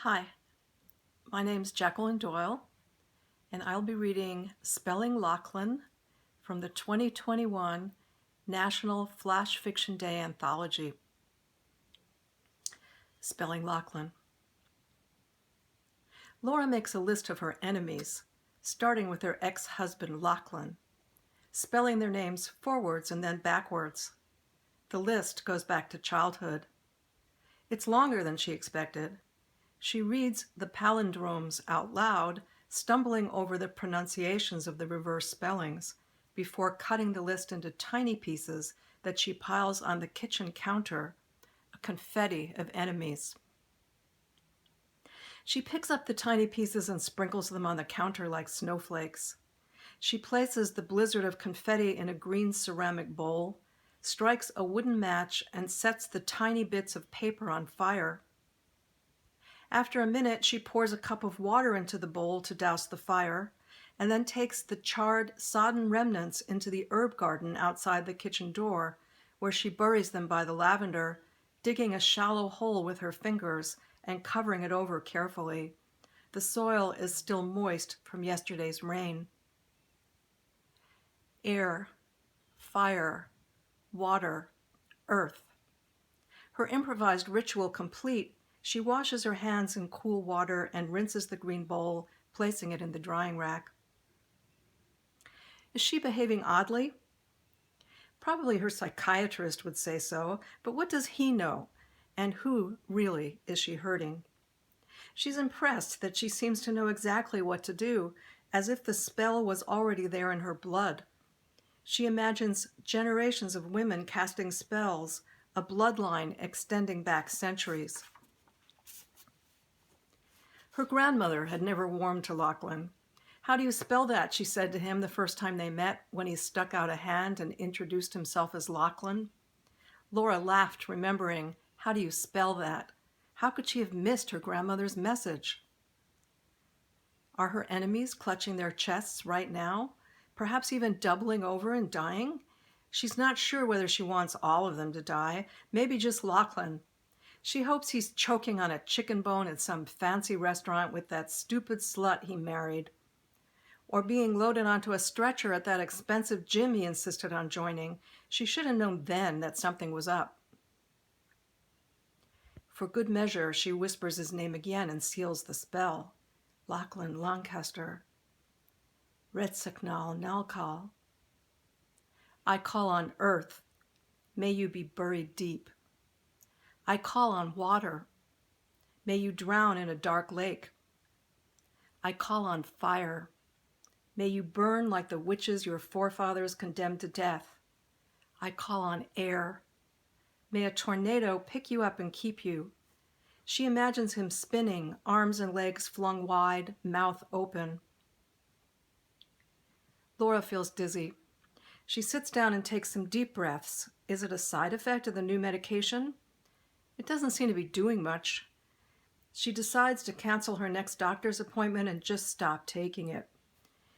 Hi, my name's Jacqueline Doyle, and I'll be reading Spelling Lachlan from the 2021 National Flash Fiction Day Anthology. Spelling Lachlan. Laura makes a list of her enemies, starting with her ex-husband Lachlan, spelling their names forwards and then backwards. The list goes back to childhood. It's longer than she expected. She reads the palindromes out loud, stumbling over the pronunciations of the reverse spellings before cutting the list into tiny pieces that she piles on the kitchen counter, a confetti of enemies. She picks up the tiny pieces and sprinkles them on the counter like snowflakes. She places the blizzard of confetti in a green ceramic bowl, strikes a wooden match, and sets the tiny bits of paper on fire. After a minute, she pours a cup of water into the bowl to douse the fire, and then takes the charred, sodden remnants into the herb garden outside the kitchen door, where she buries them by the lavender, digging a shallow hole with her fingers and covering it over carefully. The soil is still moist from yesterday's rain. Air, fire, water, earth. Her improvised ritual complete, she washes her hands in cool water and rinses the green bowl, placing it in the drying rack. Is she behaving oddly? Probably her psychiatrist would say so, but what does he know? And who, really, is she hurting? She's impressed that she seems to know exactly what to do, as if the spell was already there in her blood. She imagines generations of women casting spells, a bloodline extending back centuries. Her grandmother had never warmed to Lachlan. "How do you spell that?" she said to him the first time they met, when he stuck out a hand and introduced himself as Lachlan. Laura laughed, remembering, how do you spell that? How could she have missed her grandmother's message? Are her enemies clutching their chests right now, perhaps even doubling over and dying? She's not sure whether she wants all of them to die, maybe just Lachlan. She hopes he's choking on a chicken bone at some fancy restaurant with that stupid slut he married, or being loaded onto a stretcher at that expensive gym he insisted on joining. She should have known then that something was up. For good measure, she whispers his name again and seals the spell. Lachlan Lancaster. Retsaknal Nalkal. I call on earth. May you be buried deep. I call on water. May you drown in a dark lake. I call on fire. May you burn like the witches your forefathers condemned to death. I call on air. May a tornado pick you up and keep you. She imagines him spinning, arms and legs flung wide, mouth open. Laura feels dizzy. She sits down and takes some deep breaths. Is it a side effect of the new medication? It doesn't seem to be doing much. She decides to cancel her next doctor's appointment and just stop taking it.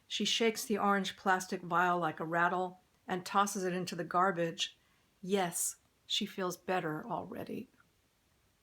She shakes the orange plastic vial like a rattle and tosses it into the garbage. Yes, she feels better already.